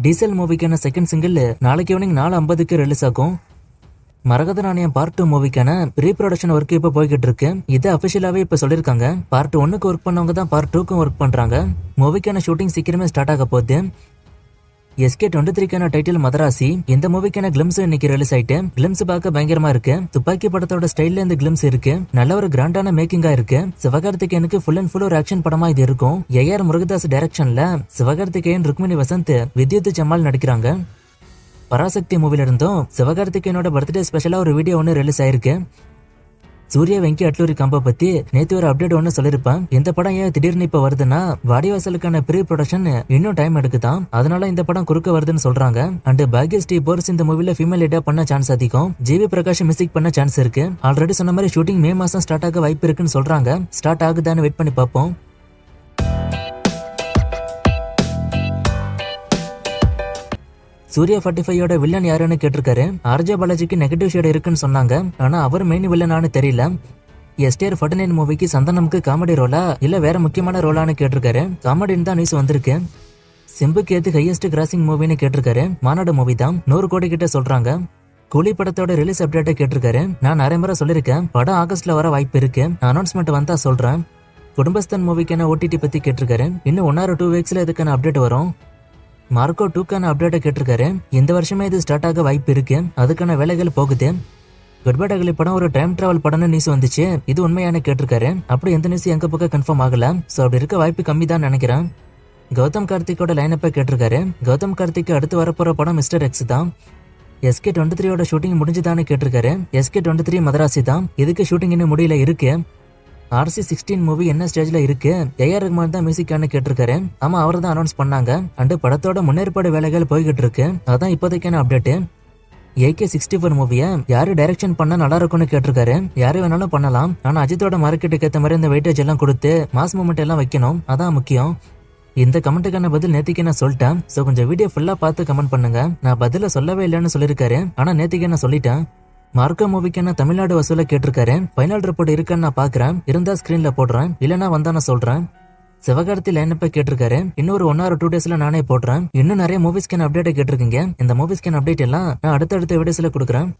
Diesel மூவிக்கான second single நாளைக்கு evening 4:50க்கு release ஆகும். மரகத நாணயம் பார்ட் 2 மூவிக்கான ப்ரீ ப்ரொடக்ஷன் ஒர்க் இப்ப போய்கிட்டு இருக்கு. இது அபிஷியலாவே இப்ப சொல்லிருக்காங்க. பார்ட் 1க்கு ஒர்க் பண்ணவங்க தான் பார்ட் 2க்கும் ஒர்க் பண்றாங்க. மூவிக்கான ஷூட்டிங் சீக்கிரமே ஸ்டார்ட் ஆக போகுது. SK23க்கான டைட்டில் மதராசி. இந்த மூவிக்கான கிளிம்ஸ் இன்னைக்கு ரிலீஸ் ஆயிட்டு. கிளிம்ஸ் பார்க்க பயங்கரமா இருக்கு. துப்பாக்கி படத்தோட ஸ்டைல்ல இந்த கிளிம்ஸ் இருக்கு. நல்ல ஒரு கிராண்டான மேக்கிங்கா இருக்கு. சிவகார்த்திகேயனுக்கு ஃபுல் அண்ட் ஃபுல் ஒரு ஆக்ஷன் படமா இது இருக்கும். AR முருகதாஸ் டைரக்ஷன்ல சிவகார்த்திகேயன், ருக்மிணி வசந்த், வித்யுத் ஜமால் நடிக்கிறாங்க. பராசக்தி மூவில இருந்தும் சிவகார்த்திகேயனோட பர்த்டே ஸ்பெஷலா ஒரு வீடியோ ஒன்னு ரிலீஸ் ஆயிருக்கு. சூர்யா வெங்கி அட்லூரி காம்போ பத்தி நேத்து ஒரு அப்டேட் ஒன்னு சொல்லிருப்பேன். இந்த படம் ஏன் திடீர்னு இப்ப வருதுன்னா வாடிவாசலுக்கான ப்ரீ ப்ரொடக்ஷன் இன்னும் டைம் எடுக்குதான். அதனால இந்த படம் குறுக்க வருதுன்னு சொல்றாங்க. அண்ட் பாக்யஸ்ரீ போர்ஸ் இந்த மூவில ஃபீமேல் லீடா பண்ண சான்ஸ் அதிகம். ஜிவி பிரகாஷ் மியூசிக் பண்ண சான்ஸ் இருக்கு. ஆல்ரெடி சொன்ன மாதிரி ஷூட்டிங் மே மாசம் ஸ்டார்ட் ஆக வாய்ப்பு இருக்குன்னு சொல்றாங்க. ஸ்டார்ட் ஆகுதான்னு வெயிட் பண்ணி பார்ப்போம். சூர்யா 45யோட வில்லன் யாருன்னு கேட்டிருக்காரு. RJ பாலாஜிக்கு நெகட்டிவ் ஷேட் இருக்குன்னு சொன்னாங்க. ஆனா அவர் மெயின் வில்லனானு தெரியல. STR 49 மூவிக்கு சந்தனமுக்கு காமெடி ரோலா இல்ல வேற முக்கியமான ரோலான்னு கேட்டிருக்காரு. காமெடின்னு தான் நியூஸ் வந்திருக்கு. சிம்புக்கு எது ஹையஸ்ட் கிராசிங் மூவின்னு கேட்டிருக்காரு. மாநாடு மூவி தான் 100 கோடி கிட்ட சொல்றாங்க. கூலி படத்தோட ரிலீஸ் அப்டேட்டை கேட்டிருக்காரு. நான் நிறைய முறை சொல்லிருக்கேன், படம் ஆகஸ்ட்ல வர வாய்ப்பு இருக்கு. அனௌன்ஸ்மெண்ட் வந்தா சொல்றேன். குடும்பஸ்தன் மூவிக்கான OTT பத்தி கேட்டிருக்காரு. இன்னும் 1 or 2 வீக்ஸ்ல இதுக்கான அப்டேட் வரும். மார்க்கோ 2க்கான அப்டேட்டை கேட்டிருக்காரு. இந்த வருஷமே இது ஸ்டார்ட் ஆக வாய்ப்பு இருக்கு. அதுக்கான வேலைகள் போகுது. குட்பை டக்லி படம் ஒரு டைம் டிராவல் படம்னு நியூஸ் வந்துச்சு. இது உண்மையான கேட்டிருக்காரு. அப்படி எந்த நியூஸ் எங்க பக்கம் கன்ஃபார்ம் ஆகல. சோ அப்படி இருக்க வாய்ப்பு கம்மி தான் நினைக்கிறேன். கௌதம் கார்த்திக்கோட லைனப்பை கேட்டிருக்காரு. கௌதம் கார்த்திக்கு அடுத்து வரப்போற படம் மிஸ்டர் எக்ஸ் தான். SK23யோட ஷூட்டிங் முடிஞ்சுதான்னு கேட்டிருக்காரு. SK23 மதராசி தான். இதுக்கு ஷூட்டிங் இன்னும் முடியல இருக்கு. RC16 மூவி என்ன ஸ்டேஜ்ல இருக்கு? AR ரஹ்மான் தான் மியூசிக்கானு கேட்டிருக்காரு. ஆமா, அவர் தான் அனௌன்ஸ் பண்ணாங்க. அண்ட் படத்தோட முன்னேற்பாடு வேலைகள் போய்கிட்டு இருக்கு. அதான் இப்போதைக்கான அப்டேட். AK64 மூவியை யாரு டைரக்ஷன் பண்ணா நல்லா இருக்கும்னு கேட்டிருக்காரு. யாரு வேணாலும் பண்ணலாம். ஆனா அஜித்தோட மார்க்கெட்டுக்கு ஏற்ற மாதிரி இந்த வெயிட்டேஜ் எல்லாம் கொடுத்து மாஸ் மூமெண்ட் எல்லாம் வைக்கணும். அதான் முக்கியம். இந்த கமெண்ட்டுக்கான பதில் நேத்திக்கு நான் சொல்லிட்டேன். சோ கொஞ்சம் வீடியோ ஃபுல்லா பார்த்து கமெண்ட் பண்ணுங்க. நான் பதில சொல்லவே இல்லைன்னு சொல்லிருக்காரு. ஆனா நேத்திக்கு நான் சொல்லிட்டேன். மார்க்கோ மூவிக்கான தமிழ்நாடு வசூல கேட்டிருக்காரு. ஃபைனல் ரிப்போர்ட் இருக்கான்னு நான் பாக்குறேன். இருந்தா ஸ்கிரீன்ல போடுறேன். இல்லனா வந்தா நான் சொல்றேன். சிவகார்த்தி லைனப்பை கேட்டிருக்காரு. இன்னொரு 1 or 2 டேஸ்ல நானே போடுறேன். இன்னும் நிறைய மூவிஸ்க்கான அப்டேட் கேட்டிருக்கீங்க. இந்த மூவிஸ்க்கான அப்டேட் எல்லாம் நான் அடுத்தடுத்த வீடியோஸ்ல கொடுக்குறேன்.